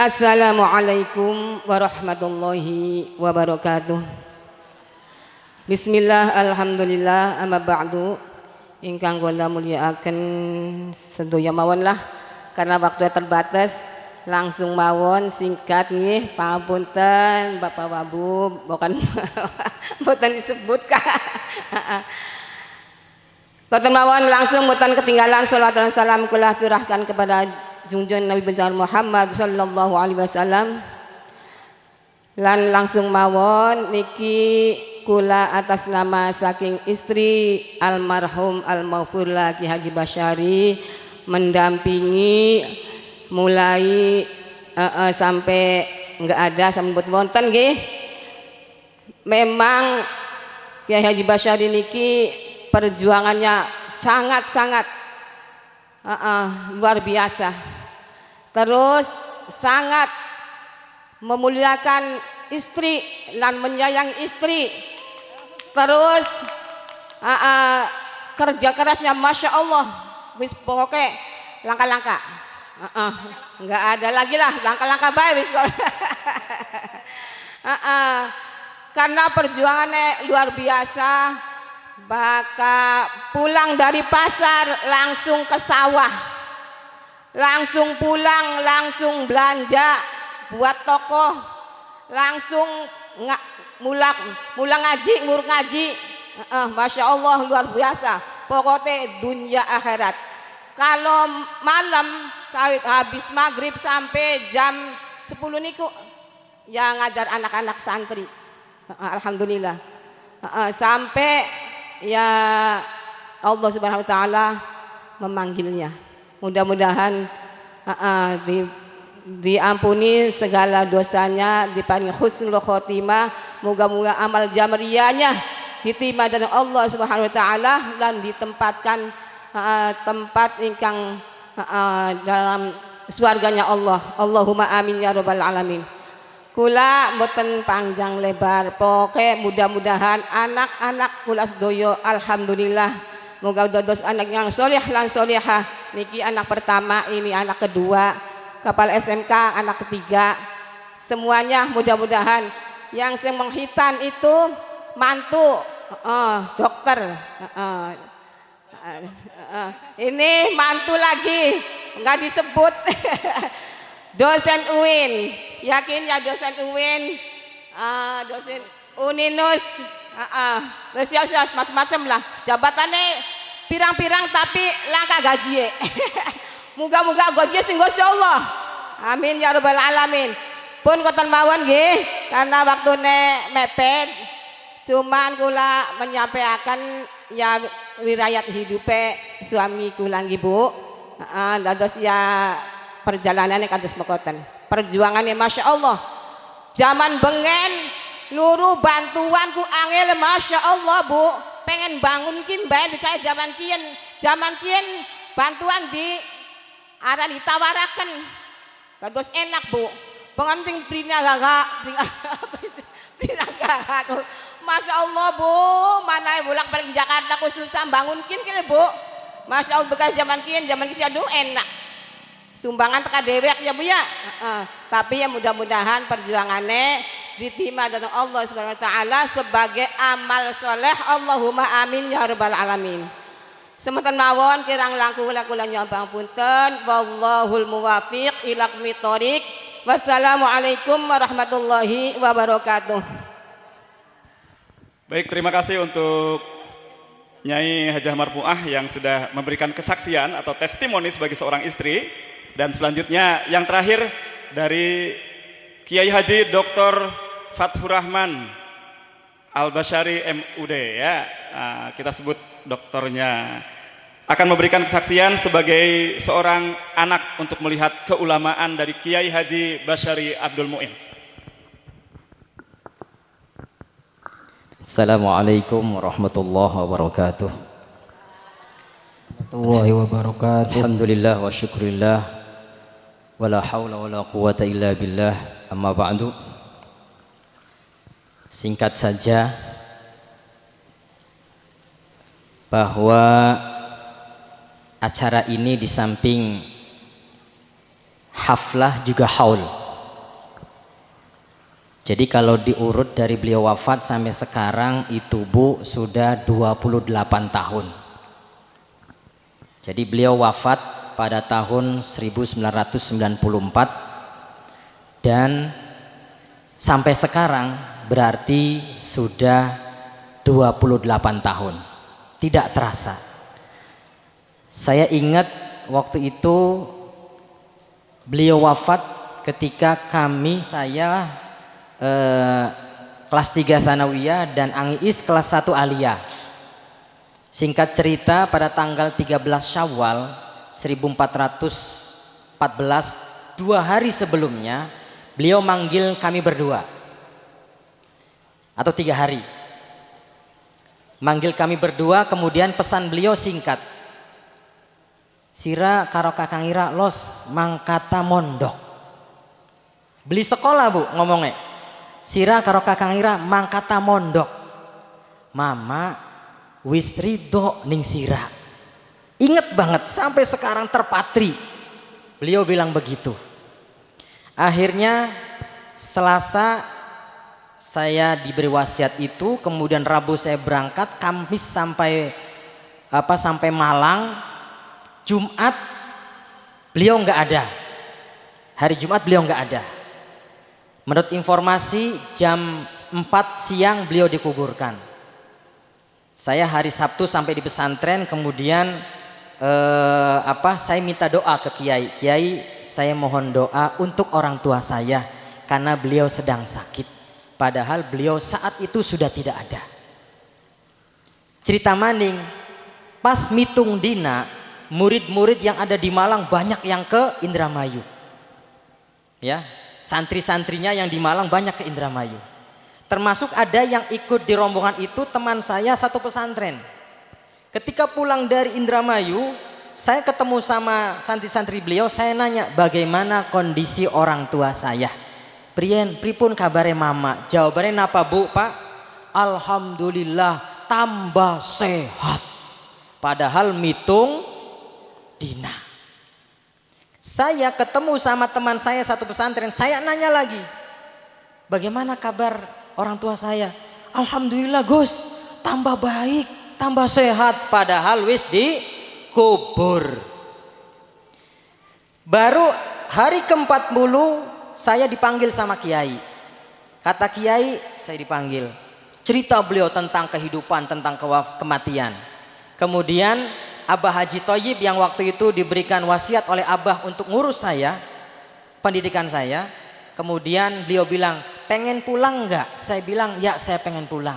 Assalamualaikum warahmatullahi wabarakatuh. Bismillah, alhamdulillah, amma ba'du. Ingkang kula mulyakaken sedaya mawon lah, karena waktu terbatas langsung mawon singkat nggih, pangapunten Bapak Wabu, bukan mboten disebut ka. Boten mawon langsung mboten ketinggalan salawat dan salam kula curahkan kepada junjungan Nabi besar Muhammad sallallahu alaihi wasallam. Lan langsung mawon niki kula atas nama saking istri almarhum al-maghfurlah Ki Haji Basyari mendampingi mulai sampai enggak ada sambut wonten nggih. Memang Ki Haji Basyari niki perjuangannya sangat-sangat luar biasa. Terus sangat memuliakan istri dan menyayangi istri. Terus kerja kerasnya Masya Allah, wis pokoknya langkah-langkah nggak ada lagi lah, langkah-langkah baik wis. Karena perjuangannya luar biasa. Bakal pulang dari pasar langsung ke sawah, langsung pulang langsung belanja buat toko, langsung mulang ngaji, nguruk ngaji. Masya Allah luar biasa. Pokoknya dunia akhirat. Kalau malam habis maghrib sampai jam 10 niku yang ngajar anak-anak santri. Alhamdulillah. Sampai ya Allah Subhanahu wa taala memanggilnya. Mudah-mudahan diampuni segala dosanya, diparingi husnul khotimah, moga-moga amal jamriyahnya diterima dari Allah Subhanahu wa taala dan ditempatkan tempat ingkang dalam surganya Allah. Allahumma amin ya rabbal alamin. Kula mboten panjang lebar, pokoke mudah-mudahan anak-anak kula sedoyo alhamdulillah moga dados anak yang soleh lan solehah. Niki anak pertama, ini anak kedua, kapal SMK anak ketiga. Semuanya mudah-mudahan yang menghitan itu mantu dokter. Ini mantu lagi nggak disebut. Dosen UIN, yakin ya dosen UIN, dosen Uninus, terus ya macam-macam lah. Jabatannya pirang-pirang tapi langka gaji. Moga-moga gaji sing Gusti Allah. Amin ya rabbal alamin. Pun koten mawon nggih, karena waktune mepet. Cuman kula menyampaikan ya wirayat hidupe suami kula nggih Bu. Dados ya perjalanannya kados mekoten. Perjuangannya Masya Allah. Zaman bengen luru bantuanku angel Masya Allah Bu. Pengen bangunkin bae kayak zaman kien. Zaman kien bantuan di arah ditawarakan. Kados enak Bu. Penganting prinaga aku. Masya Allah Bu. Mana bolak balik Jakarta khususnya bangunkin kene Bu. Masya Allah bekas zaman kien aduh enak. Sumbangan teka dewek ya Bu ya. Tapi ya mudah-mudahan perjuangannya diterima dari Allah Subhanahu wa taala sebagai amal soleh. Allahumma amin ya rabbal alamin. Semeton mawon kirang langkung kula nyuwun punten. Wallahul muwafiq ila aqwamit thoriq. Wassalamualaikum warahmatullahi wabarakatuh. Baik, terima kasih untuk Nyai Hajah Marfuah yang sudah memberikan kesaksian atau testimoni sebagai seorang istri. Dan selanjutnya yang terakhir dari Kiai Haji Dr. Fathur Rahman Al-Basyari MUD ya. Nah, kita sebut doktornya akan memberikan kesaksian sebagai seorang anak untuk melihat keulamaan dari Kiai Haji Basyari Abdul Muin. Assalamualaikum warahmatullahi wabarakatuh. Warahmatullahi wabarakatuh. Alhamdulillah wa syukurillah. Wala hawla wala quwata illa billah. Amma ba'du. Singkat saja bahwa acara ini di samping haflah juga haul. Jadi kalau diurut dari beliau wafat sampai sekarang itu Bu sudah 28 tahun. Jadi beliau wafat pada tahun 1994 dan sampai sekarang berarti sudah 28 tahun. Tidak terasa. Saya ingat waktu itu beliau wafat ketika saya kelas 3 Tsanawiyah dan Angiis kelas 1 Aliyah. Singkat cerita pada tanggal 13 Syawal 1414, 2 hari sebelumnya beliau manggil kami berdua, atau 3 hari manggil kami berdua. Kemudian pesan beliau singkat, sira karo kakang ira los mangkata mondok. Beli sekolah Bu ngomongnya, sira karo kakang ira mangkata mondok, mama wis ridho ning sira. Ingat banget sampai sekarang terpatri. Beliau bilang begitu. Akhirnya Selasa saya diberi wasiat itu, kemudian Rabu saya berangkat, Kamis sampai Malang. Jumat beliau nggak ada. Hari Jumat beliau nggak ada. Menurut informasi jam 4 siang beliau dikuburkan. Saya hari Sabtu sampai di pesantren, kemudian saya minta doa ke Kiai. Kiai, saya mohon doa untuk orang tua saya karena beliau sedang sakit. Padahal beliau saat itu sudah tidak ada. Cerita maning, pas mitung dina, murid-murid yang ada di Malang banyak yang ke Indramayu. Ya, santri-santrinya yang di Malang banyak ke Indramayu. Termasuk ada yang ikut di rombongan itu teman saya satu pesantren. Ketika pulang dari Indramayu, saya ketemu sama santri-santri beliau, saya nanya bagaimana kondisi orang tua saya. Pripun kabare mama? Jawabannya napa Bu, Pak? Alhamdulillah tambah sehat. Padahal mitung dina. Saya ketemu sama teman saya satu pesantren, saya nanya lagi, bagaimana kabar orang tua saya? Alhamdulillah Gus, tambah baik, tambah sehat. Padahal wis dikubur. Baru hari ke-40 saya dipanggil sama Kiai. Kata Kiai, saya dipanggil. Cerita beliau tentang kehidupan, tentang kematian. Kemudian Abah Haji Thoyyib yang waktu itu diberikan wasiat oleh Abah untuk ngurus saya, pendidikan saya. Kemudian beliau bilang, pengen pulang enggak? Saya bilang, ya saya pengen pulang.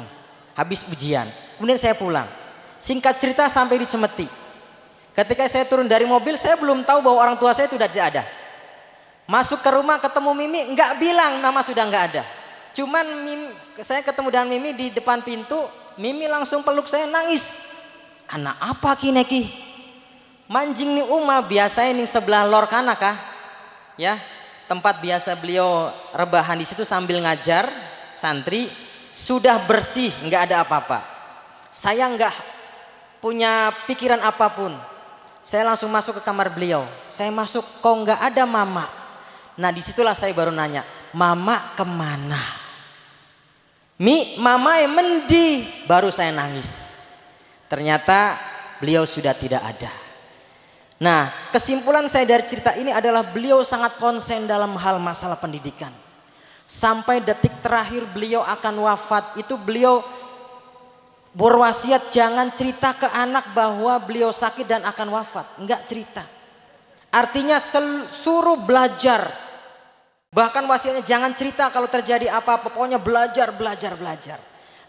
Habis ujian. Kemudian saya pulang. Singkat cerita sampai di Cemeti. Ketika saya turun dari mobil, saya belum tahu bahwa orang tua saya sudah tidak ada. Masuk ke rumah ketemu Mimi, enggak bilang mama sudah enggak ada. Cuman saya ketemu dengan Mimi di depan pintu, Mimi langsung peluk saya nangis. Anak apa kineki? Manjing nih Uma biasanya nih sebelah lor kana kah? Ya, tempat biasa beliau rebahan di situ sambil ngajar santri. Sudah bersih, nggak ada apa-apa. Saya nggak punya pikiran apapun. Saya langsung masuk ke kamar beliau. Saya masuk, kok nggak ada mama? Nah disitulah saya baru nanya, mama kemana? Mama yang mendi. Baru saya nangis. Ternyata beliau sudah tidak ada. Nah, kesimpulan saya dari cerita ini adalah beliau sangat konsen dalam hal masalah pendidikan. Sampai detik terakhir beliau akan wafat itu beliau berwasiat jangan cerita ke anak bahwa beliau sakit dan akan wafat. Enggak cerita. Artinya suruh belajar. Bahkan wasiatnya jangan cerita kalau terjadi apa-apa. Pokoknya belajar.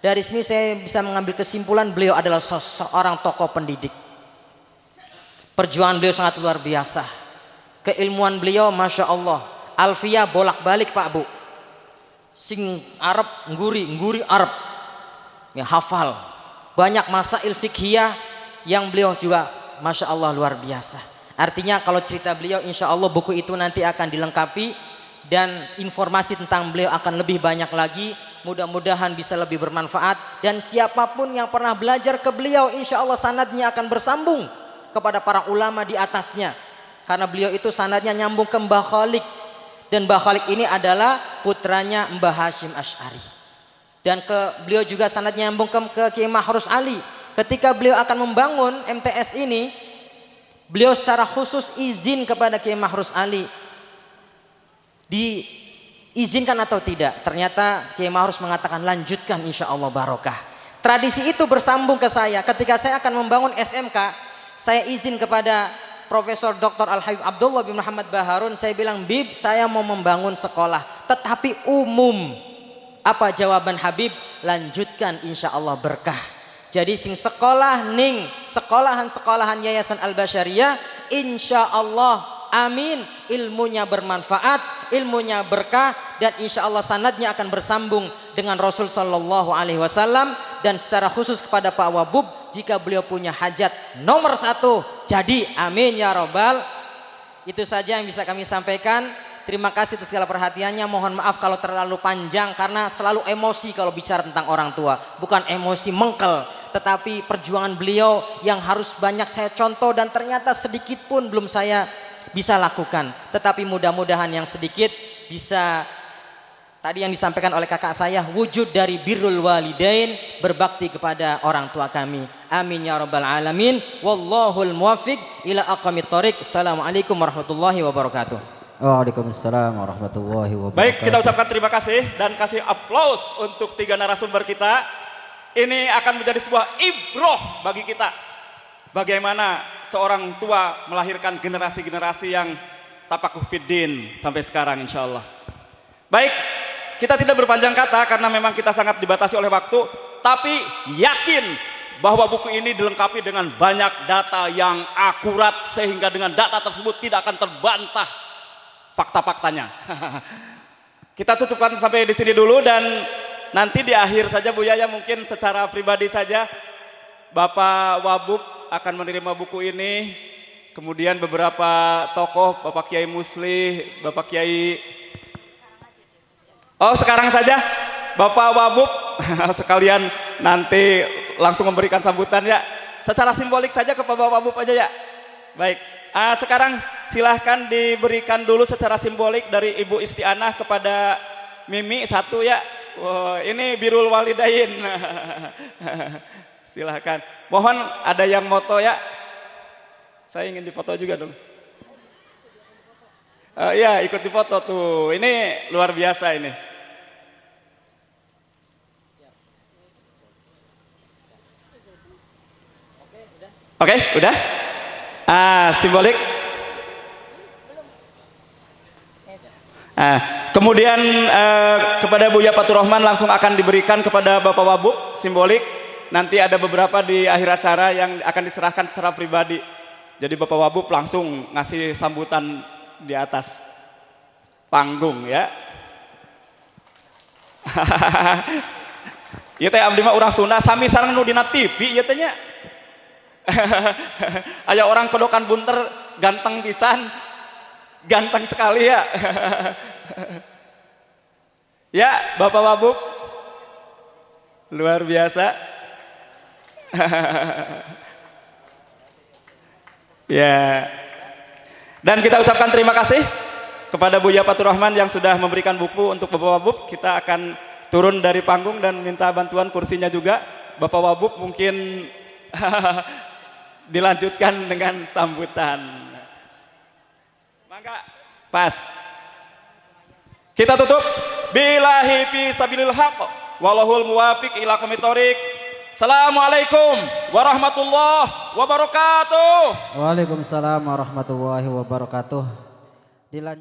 Dari sini saya bisa mengambil kesimpulan beliau adalah seorang tokoh pendidik. Perjuangan beliau sangat luar biasa. Keilmuan beliau Masya Allah. Alfiyah bolak-balik Pak Bu. Sing Arab, nguri Arab. Ya, hafal. Banyak masail fikhiyah yang beliau juga Masya Allah luar biasa. Artinya kalau cerita beliau insya Allah buku itu nanti akan dilengkapi dan informasi tentang beliau akan lebih banyak lagi. Mudah-mudahan bisa lebih bermanfaat dan siapapun yang pernah belajar ke beliau insya Allah sanadnya akan bersambung kepada para ulama di atasnya. Karena beliau itu sanadnya nyambung ke Mbah Khalik dan Mbah Khalik ini adalah putranya Mbah Hashim Asy'ari. Dan beliau juga sanadnya nyambung ke Kiai Mahrus Ali. Ketika beliau akan membangun MTS ini, beliau secara khusus izin kepada Kiai Mahrus Ali. Diizinkan atau tidak? Ternyata Kiai Mahrus mengatakan lanjutkan insya Allah barokah. Tradisi itu bersambung ke saya. Ketika saya akan membangun SMK, saya izin kepada Profesor Dr. Al-Habib Abdullah bin Muhammad Baharun. Saya bilang, Bib, saya mau membangun sekolah tetapi umum. Apa jawaban Habib? Lanjutkan insya Allah berkah. Jadi sing sekolah ning sekolahan Yayasan Al-Basyariyah insya Allah amin, ilmunya bermanfaat, ilmunya berkah dan insya Allah sanadnya akan bersambung dengan Rasul Sallallahu Alaihi Wasallam dan secara khusus kepada Pak Wabub jika beliau punya hajat nomor 1 jadi amin ya robbal. Itu saja yang bisa kami sampaikan. Terima kasih atas segala perhatiannya. Mohon maaf kalau terlalu panjang karena selalu emosi kalau bicara tentang orang tua. Bukan emosi mengkel, tetapi perjuangan beliau yang harus banyak saya contoh dan ternyata sedikit pun belum saya bisa lakukan. Tetapi mudah-mudahan yang sedikit bisa tadi yang disampaikan oleh kakak saya, wujud dari birrul walidain, berbakti kepada orang tua kami. Amin ya rabbal alamin. Wallahul muwaffiq ila aqwamit thoriq. Assalamualaikum warahmatullahi wabarakatuh. Waalaikumsalam warahmatullahi wabarakatuh. Baik, kita ucapkan terima kasih dan kasih aplaus untuk 3 narasumber kita. Ini akan menjadi sebuah ibroh bagi kita. Bagaimana seorang tua melahirkan generasi-generasi yang tapakuh fiddin sampai sekarang insya Allah. Baik, kita tidak berpanjang kata karena memang kita sangat dibatasi oleh waktu. Tapi yakin bahwa buku ini dilengkapi dengan banyak data yang akurat sehingga dengan data tersebut tidak akan terbantah fakta-faktanya. Kita cukupkan sampai di sini dulu dan nanti di akhir saja Bu Yaya mungkin secara pribadi saja Bapak Wabub akan menerima buku ini. Kemudian beberapa tokoh, Bapak Kiai Muslih, Bapak Kiai sekarang saja Bapak Wabub sekalian nanti langsung memberikan sambutan ya. Secara simbolik saja ke Bapak Wabub aja ya. Baik. Sekarang silahkan diberikan dulu secara simbolik dari Ibu Istianah kepada Mimi 1 ya. Ini birrul walidain. Silahkan. Mohon ada yang moto ya. Saya ingin difoto juga dong. Iya ikut difoto tuh. Ini luar biasa ini. Oke, udah? Simbolik. Kemudian kepada Buya Fatur Rahman langsung akan diberikan kepada Bapak Wabub simbolik. Nanti ada beberapa di akhir acara yang akan diserahkan secara pribadi. Jadi Bapak Wabub langsung ngasih sambutan di atas panggung ya. Ieu teh abdi mah urang Sunda sami sareng nu dina TV ieu teh nya. Aya orang kodokan bunter ganteng pisan. Ganteng sekali ya. Ya, Bapak Wabub. Luar biasa. Ya. Dan kita ucapkan terima kasih kepada Buya Fatur Rahman yang sudah memberikan buku untuk Bapak Wabub. Kita akan turun dari panggung dan minta bantuan kursinya juga. Bapak Wabub mungkin dilanjutkan dengan sambutan. Mangga, pas. Kita tutup. Billahi fi sabilil haq. Wallahul muwafiq ila aqwamit thoriq. Assalamualaikum warahmatullahi wabarakatuh. Waalaikumsalam warahmatullahi wabarakatuh. Dilanjut.